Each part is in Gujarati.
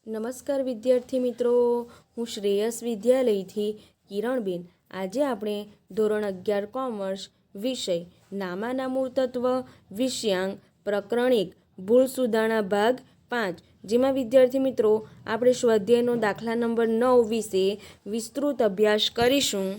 નમસ્કાર વિદ્યાર્થી મિત્રો, હું શ્રેયસ વિદ્યાલયથી કિરણબેન. આજે આપણે ધોરણ 11 કોમર્સ વિષય નામાના મૂળતત્વ વિષયાંક પ્રકરણ 1 ભૂલ સુધારણા ભાગ 5, જેમાં વિદ્યાર્થી મિત્રો આપણે સ્વાધ્યાયનો દાખલા નંબર 9 વિશે વિસ્તૃત અભ્યાસ કરીશું.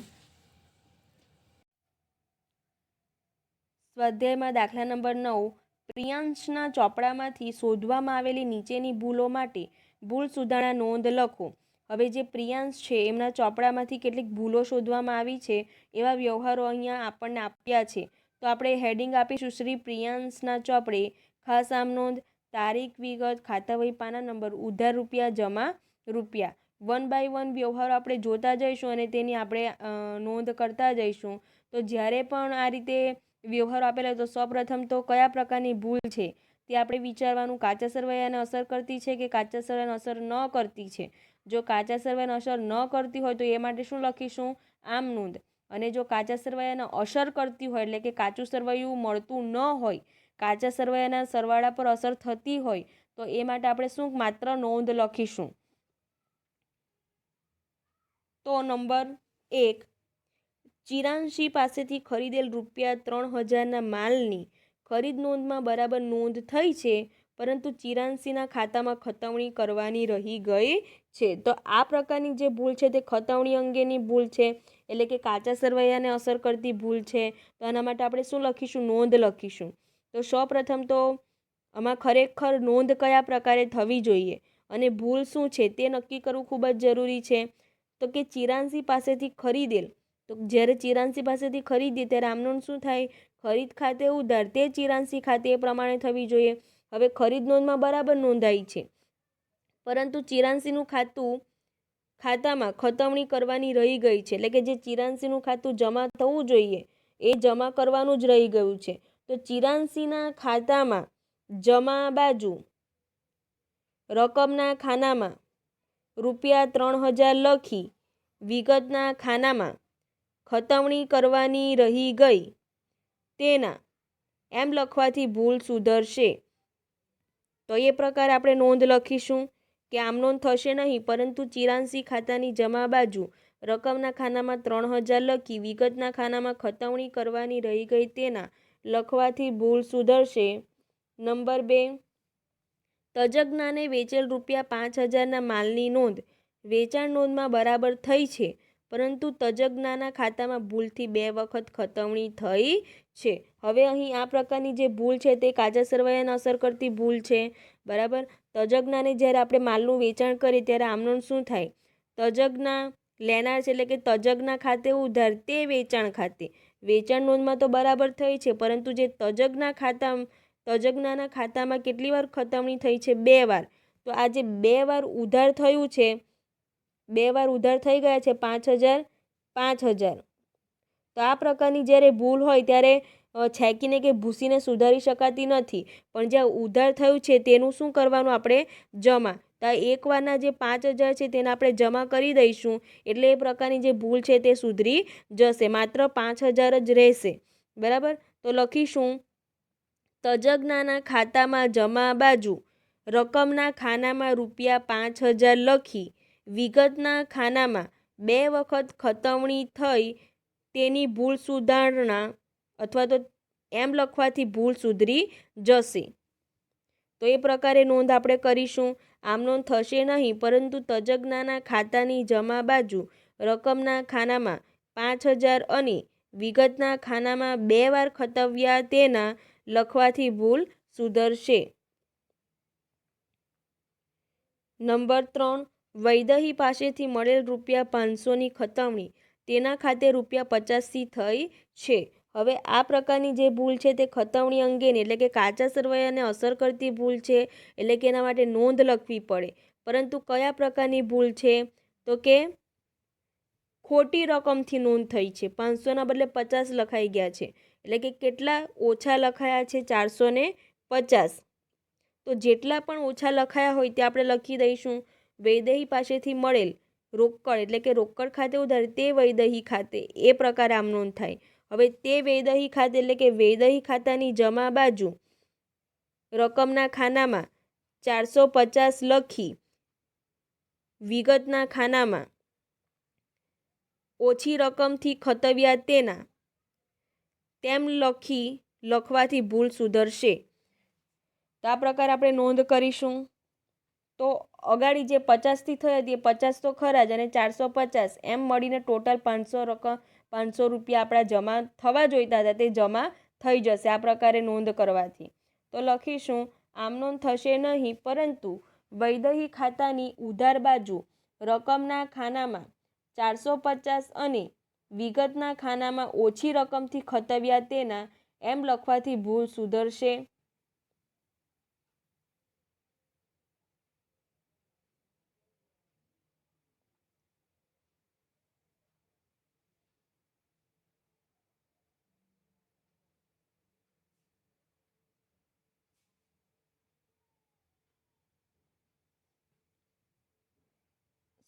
સ્વાધ્યાયમાં દાખલા નંબર 9, પ્રિયાંશના ચોપડામાંથી શોધવામાં આવેલી નીચેની ભૂલો માટે ભૂલ સુધારણા નોંધ લખો. હવે જે પ્રિયાંશ છે એમના ચોપડામાંથી કેટલીક ભૂલો શોધવામાં આવી છે એવા વ્યવહારો અહીંયા આપણને આપ્યા છે. તો આપણે હેડિંગ આપીશું શ્રી પ્રિયાંશના ચોપડે ખાસ આમ નોંધ, તારીખ, વિગત, ખાતા વહી, પાના નંબર, ઉધાર રૂપિયા, જમા રૂપિયા. 1 બાય 1 વ્યવહારો આપણે જોતા જઈશું અને તેની આપણે નોંધ કરતા જઈશું. તો જ્યારે પણ આ રીતે વ્યવહારો આપેલા તો સૌપ્રથમ તો કયા પ્રકારની ભૂલ છે તે આપણે વિચારવાનું. કાચા સરવૈયાને અસર કરતી છે કે કાચા સરવૈયાને અસર ન કરતી છે. જો કાચા સરવૈયાને અસર ન કરતી હોય તો એ માટે શું લખીશું? આમ નોંધ. અને જો કાચા સરવૈયાને અસર કરતી હોય એટલે કે કાચું સરવૈયું મળતું ન હોય, કાચા સરવૈયાના સરવાળા પર અસર થતી હોય તો એ માટે આપણે શું માત્ર નોંધ લખીશું. તો નંબર 1, ચિરાંશી પાસેથી ખરીદેલ ₹3000ના માલની ખરીદ નોંધમાં બરાબર નોંધ થઈ છે, પરંતુ ચિરાંશીના ખાતામાં ખતવણી કરવાની રહી ગઈ છે. તો આ પ્રકારની જે ભૂલ છે તે ખતવણી અંગેની ભૂલ છે, એટલે કે કાચા સરવૈયાને અસર કરતી ભૂલ છે. તો આના માટે આપણે શું લખીશું? નોંધ લખીશું. તો સૌપ્રથમ તો આમાં ખરેખર નોંધ કયા પ્રકારે થવી જોઈએ અને ભૂલ શું છે તે નક્કી કરવું ખૂબ જ જરૂરી છે. તો કે ચિરાંશી પાસેથી ખરીદેલ, તો જ્યારે ચિરાંશી પાસેથી ખરીદીએ ત્યારે આમ નોંધ શું થાય? ખરીદ ખાતે ઉધાર, તે ચિરાંશી ખાતે એ પ્રમાણે થવી જોઈએ. હવે ખરીદ નોંધમાં બરાબર નોંધાઈ છે, પરંતુ ચિરાંશીનું ખાતામાં ખતવણી કરવાની રહી ગઈ છે, એટલે કે જે ચિરાંશીનું ખાતું જમા થવું જોઈએ એ જમા કરવાનું જ રહી ગયું છે. તો ચિરાંશીના ખાતામાં જમા બાજુ રકમના ખાનામાં ₹3000 લખી વિગતના ખાનામાં ખતવણી કરવાની રહી ગઈ તેના એમ લખવાથી ભૂલ સુધરશે. તો એ પ્રકારે આપણે નોંધ લખીશું કે આમ નોંધ થશે નહીં, પરંતુ ચિરાંશી ખાતાની જમા બાજુ રકમના ખાનામાં 3000 લખી વિગતના ખાનામાં ખતવણી કરવાની રહી ગઈ તેના લખવાથી ભૂલ સુધરશે. નંબર 2, તજજ્ઞાને વેચેલ ₹5000ના માલની નોંધ વેચાણ નોંધમાં બરાબર થઈ છે, પરંતુ તજજ્ઞાના ખાતામાં ભૂલથી 2 વખત ખતવણી થઈ છે. હવે અહીં આ પ્રકારની જે ભૂલ છે તે કાચા સરવૈયાને અસર કરતી ભૂલ છે, બરાબર. તજજ્ઞાને જ્યારે આપણે માલનું વેચાણ કરીએ ત્યારે આમ નોંધ શું થાય? તજજ્ઞા લેનાર છે એટલે કે તજજ્ઞા ખાતે ઉધાર, તે વેચાણ ખાતે. વેચાણ નોંધમાં તો બરાબર થઈ છે, પરંતુ જે તજજ્ઞાના ખાતામાં કેટલી વાર ખતવણી થઈ છે? 2 વાર. તો આ જે 2 વાર ઉધાર થયું છે, 2 વાર ઉધાર થઈ ગયા છે 5000. તો આ પ્રકારની જ્યારે ભૂલ હોય ત્યારે છેકીને કે ભૂસીને સુધારી શકાતી નથી, પણ જ્યાં ઉધાર થયું છે તેનું શું કરવાનું? આપણે જમા. તો એકવારના જે 5000 છે તેને આપણે જમા કરી દઈશું, એટલે એ પ્રકારની જે ભૂલ છે તે સુધરી જશે, માત્ર 5000 જ રહેશે, બરાબર. તો લખીશું તજજ્ઞાના ખાતામાં જમા બાજુ રકમના ખાનામાં ₹5000 લખી વિગતના ખાનામાં 2 વખત ખતવણી થઈ તેની ભૂલ સુધારણા, અથવા તો એમ લખવાથી ભૂલ સુધરી જશે. તો એ પ્રકારે નોંધ આપણે કરીશું. આમ નોંધ થશે નહીં, પરંતુ તજજ્ઞાના ખાતાની જમા બાજુ રકમના ખાનામાં 5000 અને વિગતના ખાનામાં 2 વાર ખતવ્યા તેના લખવાથી ભૂલ સુધરશે. નંબર 3, વૈદહી પાસેથી મળેલ ₹500ની ખતવણી તેના ખાતે ₹50થી થઈ છે. હવે આ પ્રકારની જે ભૂલ છે તે ખતવણી અંગેની, એટલે કે કાચા સરવૈયાને અસર કરતી ભૂલ છે, એટલે કે એના માટે નોંધ લખવી પડે. પરંતુ કયા પ્રકારની ભૂલ છે? તો કે ખોટી રકમથી નોંધ થઈ છે. 500ના બદલે 50 લખાઈ ગયા છે, એટલે કે કેટલા ઓછા લખાયા છે? 450. તો જેટલા પણ ઓછા લખાયા હોય તે આપણે લખી દઈશું. વૈદહી પાસેથી મળેલ રોકડ, એટલે કે રોકડ ખાતે ઉધાર, તે વૈદહી ખાતે, એ પ્રકારે આમ નોંધ થાય. હવે તે વૈદહી ખાતે એટલે કે વૈદહી ખાતાની જમા બાજુ રકમના ખાનામાં 450 લખી વિગતના ખાનામાં ઓછી રકમથી ખતવ્યા તેના તેમ લખવાથી ભૂલ સુધરશે। તો આ પ્રકારે આપણે નોંધ કરીશું। તો અગાડી જે 50થી થઈ હતી એ 50 તો ખરા જ, અને 450 એમ મળીને ટોટલ 500 રૂપિયા આપણા જમા થવા જોઈતા હતા તે જમા થઈ જશે આ પ્રકારે નોંધ કરવાથી। તો લખીશું આમ નોંધ થશે નહીં, પરંતુ વૈદહી ખાતાની ઉધાર બાજુ રકમના ખાનામાં 450 અને વિગતના ખાનામાં ઓછી રકમથી ખતવ્યા તેના એમ લખવાથી ભૂલ સુધરશે।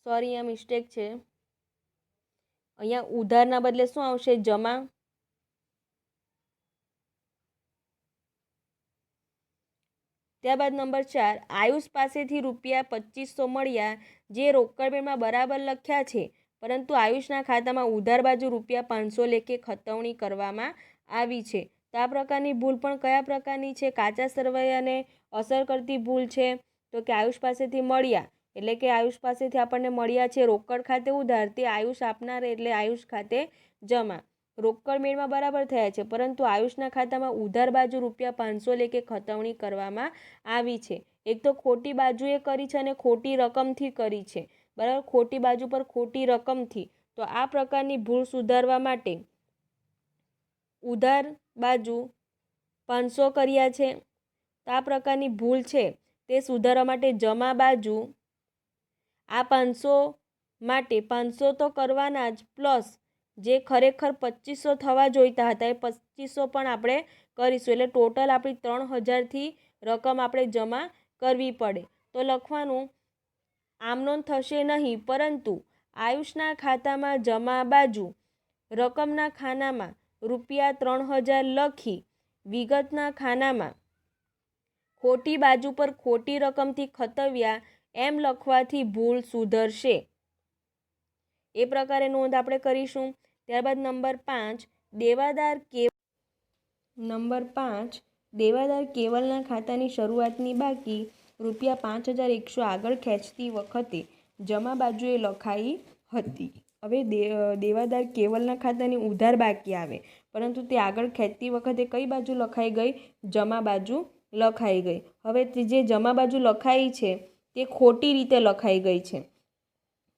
સોરી, આ મિસ્ટેક છે, અહીંયા ઉધારના બદલે શું આવશે? જમા। ત્યારબાદ નંબર 4, આયુષ પાસેથી રૂપિયા 2500 મળ્યા જે રોકડમાં બરાબર લખ્યા છે, પરંતુ આયુષના ખાતામાં ઉધાર બાજુ રૂપિયા 500 લેખે ખતવણી કરવામાં આવી છે। તો આ પ્રકારની ભૂલ પણ કયા પ્રકારની છે? કાચા સરવૈયાને અસર કરતી ભૂલ છે। તો કે આયુષ પાસેથી મળ્યા એટલે કે આયુષ પાસેથી આપણને મળ્યા છે રોકડ ખાતે ઉધાર, તે આયુષ આપનાર એટલે આયુષ ખાતે જમા। રોકડ મેળમાં બરાબર થયા છે, પરંતુ આયુષના ખાતામાં ઉધાર બાજુ રૂપિયા 500 લેખે ખતવણી કરવામાં આવી છે। એક તો ખોટી બાજુએ કરી છે અને ખોટી રકમથી કરી છે, બરાબર, ખોટી બાજુ પર ખોટી રકમથી। તો આ પ્રકારની ભૂલ સુધારવા માટે ઉધાર બાજુ 500 કર્યા છે, તો આ પ્રકારની ભૂલ છે તે સુધારવા માટે જમા બાજુ આ 500 માટે 500 તો કરવાના જ, પ્લસ જે ખરેખર 2500 થવા જોઈતા હતા એ 2500 પણ આપણે કરીશું, એટલે ટોટલ આપણી 3000થી રકમ આપણે જમા કરવી પડે। તો લખવાનું આમ નોંધ થશે નહીં, પરંતુ આયુષના ખાતામાં જમા બાજુ રકમના ખાનામાં રૂપિયા 3000 લખી વિગતના ખાનામાં ખોટી બાજુ પર ખોટી રકમથી ખતવ્યા એમ લખવાથી ભૂલ સુધરશે। એ પ્રકારે નોંધ આપણે કરીશું। ત્યારબાદ નંબર 5, દેવાદાર કેવલના ખાતાની શરૂઆતની બાકી રૂપિયા 5100 આગળ ખેંચતી વખતે જમા બાજુએ લખાઈ હતી। હવે દેવાદાર કેવલના ખાતાની ઉધાર બાકી આવે, પરંતુ તે આગળ ખેંચતી વખતે કઈ બાજુ લખાઈ ગઈ? જમા બાજુ લખાઈ ગઈ। હવે જે જમા બાજુ લખાઈ છે તે ખોટી રીતે લખાઈ ગઈ છે।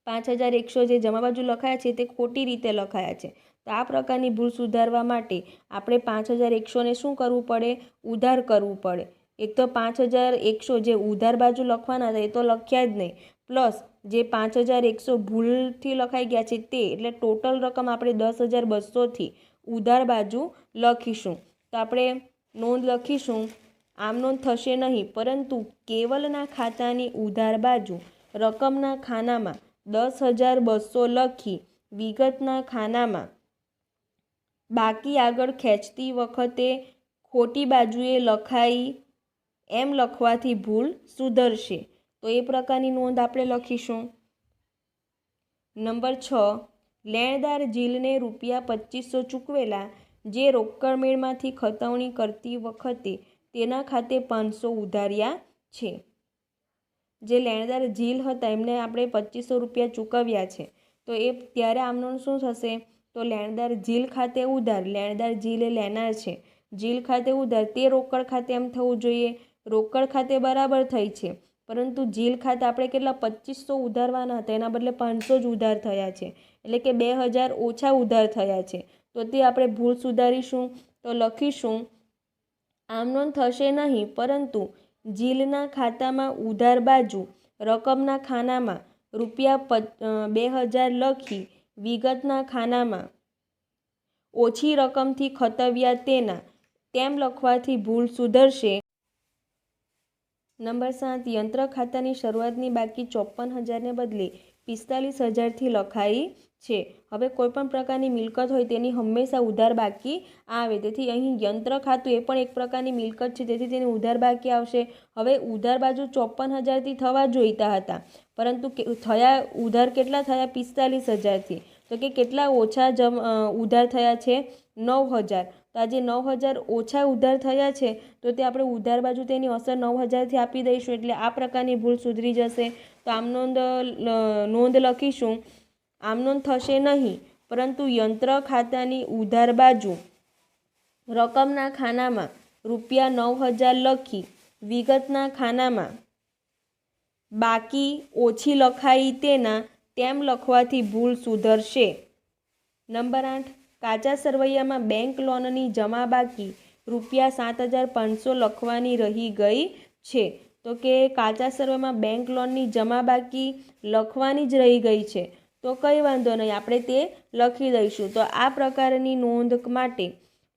5100 જે જમા બાજુ લખાયા છે તે ખોટી રીતે લખાયા છે। તો આ પ્રકારની ભૂલ સુધારવા માટે આપણે 5100ને શું કરવું પડે? ઉધાર કરવું પડે। એક તો 5100 જે ઉધાર બાજુ લખવાના હતા એ તો લખ્યા જ નહીં, પ્લસ જે 5100 ભૂલથી લખાઈ ગયા છે તે, એટલે ટોટલ રકમ આપણે 10200થી ઉધાર બાજુ લખીશું। તો આપણે નોંધ લખીશું આમ નોંધ થશે નહીં, પરંતુ કેવલના ખાતાની ઉધાર બાજુ રકમના ખાનામાં 10200 લખી વિગતના ખાનામાં બાકી આગળ ખેંચતી વખતે ખોટી બાજુએ લખાઈ એમ લખવાથી ભૂલ સુધરશે। તો એ પ્રકારની નોંધ આપણે લખીશું। નંબર 6, લેણદાર જીલને રૂપિયા 2500 ચૂકવેલા જે રોકડ મેળમાંથી ખતવણી કરતી વખતે તેના ખાતે 500 ઉધાર્યા છે। જે લેણદાર જીલ હતા એમને આપણે 2500 રૂપિયા ચૂકવ્યા છે, તો એ ત્યારે આમનો શું થશે? તો લેણદાર જીલ ખાતે ઉધાર, લેણદાર જીલ એ લેનાર છે, જીલ ખાતે ઉધાર, તે રોકડ ખાતે એમ થવું જોઈએ, રોકડ ખાતે બરાબર થઈ છે, પરંતુ જીલ ખાતે આપણે કેટલા 2500 ઉધારવાના હતા એના બદલે 500 જ ઉધાર થયા છે, એટલે કે 2000 ઓછા ઉધાર થયા છે। તો તે આપણે ભૂલ સુધારીશું। તો લખીશું આમ નોંધ થશે નહીં, પરંતુ જીલના ખાતામાં ઉધાર બાજુ રકમના ખાનામાં રૂપિયા 2000 લખી વિગતના ખાનામાં ઓછી રકમથી ખતવ્યા તેના તેમ લખવાથી ભૂલ સુધરશે। નંબર 7, યંત્ર ખાતાની શરૂઆતની બાકી 54000ને બદલે 45,000થી લખાઈ છે। હવે કોઈપણ પ્રકારની મિલકત હોય તેની હંમેશા ઉધાર બાકી આવે, તેથી અહીં યંત્ર ખાતું એ પણ એક પ્રકારની મિલકત છે, તેથી તેની ઉધાર બાકી આવશે। હવે ઉધાર બાજુ 54,000થી થવા જોઈતા હતા, પરંતુ થયા ઉધાર કેટલા થયા? 45,000થી। તો કે કેટલા ઓછા ઉધાર થયા છે? 9,000। તો આજે 9,000 ઓછા ઉધાર થયા છે, તો તે આપણે ઉધાર બાજુ તેની અસર 9,000થી આપી દઈશું, એટલે આ પ્રકારની ભૂલ સુધરી જશે। તો આમ નોંધ લખીશું, આમ નોંધ થશે નહીં, પરંતુ યંત્ર ખાતાની ઉધાર બાજુ રકમના ખાનામાં ₹9,000 લખી વિગતના ખાનામાં બાકી ઓછી લખાઈ તેના તેમ લખવાથી ભૂલ સુધરશે। નંબર 8, કાચા સરવૈયામાં બેંક લોનની જમા બાકી ₹7,500 લખવાની રહી ગઈ છે। તો કે કાચા સરવૈયામાં બેંક લોનની જમા બાકી લખવાની જ રહી ગઈ છે, તો કંઈ વાંધો નહીં, આપણે તે લખી દઈશું। તો આ પ્રકારની નોંધ માટે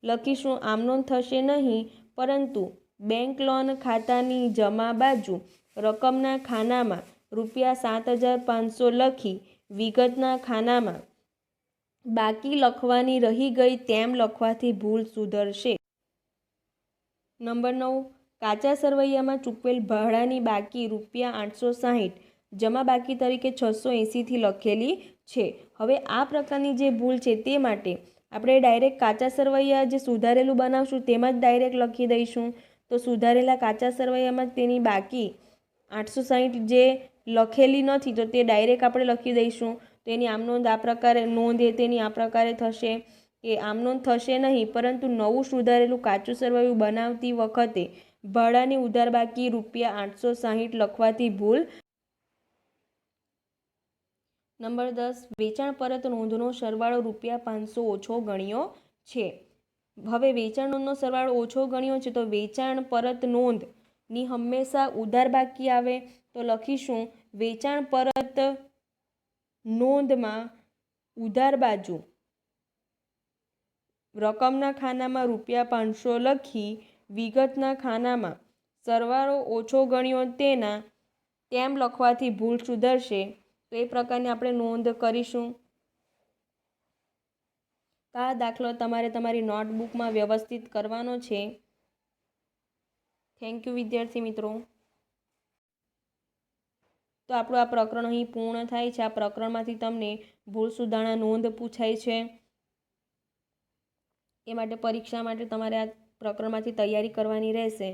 લખીશું, આમ નોંધ થશે નહીં, પરંતુ બેંક લોન ખાતાની જમા બાજુ રકમના ખાનામાં ₹7,500 લખી વિગતના ખાનામાં બાકી લખવાની રહી ગઈ તેમ લખવાથી ભૂલ સુધરશે। નંબર 9, કાચા સરવૈયામાં ચૂકવેલ ભાડાની બાકી ₹860 જમા બાકી તરીકે 680થી લખેલી છે। હવે આ પ્રકારની જે ભૂલ છે તે માટે આપણે ડાયરેક્ટ કાચા સરવૈયા જે સુધારેલું બનાવશું તેમાં જ ડાયરેક્ટ લખી દઈશું। તો સુધારેલા કાચા સરવૈયામાં તેની બાકી 860 જે લખેલી નથી, તો તે ડાયરેક્ટ આપણે લખી દઈશું। તો એની આમ નોંધ આ પ્રકારે તેની આ પ્રકારે થશે કે આમ નોંધ થશે નહીં, પરંતુ નવું સુધારેલું કાચું સરવૈયું બનાવતી વખતે ભાડાની ઉધાર બાકી ₹860 લખવાથી ભૂલ। નંબર 10, વેચાણ પરત નોંધનો સરવાળો ₹500 ઓછો ગણ્યો છે। હવે વેચાણ નોંધનો સરવાળો ઓછો ગણ્યો છે, તો વેચાણ પરત નોંધની હંમેશા ઉધાર બાકી આવે, તો લખીશું વેચાણ પરત નોંધમાં ઉધાર બાજુ રકમના ખાનામાં ₹500 લખી વિગતના ખાનામાં સરવાળો ઓછો ગણ્યો તેના તેમ લખવાથી ભૂલ સુધરશે। તો એ પ્રકારની આપણે નોંધ કરીશું। આ દાખલો તમારે તમારી નોટબુકમાં વ્યવસ્થિત કરવાનો છે। થેન્ક યુ વિદ્યાર્થી મિત્રો। તો આપણું આ પ્રકરણ અહીં પૂર્ણ થાય છે। આ પ્રકરણમાંથી તમને ભૂલ સુધારણા નોંધ પૂછાય છે, એ માટે પરીક્ષા માટે તમારે આ પ્રકરણમાંથી તૈયારી કરવાની રહેશે।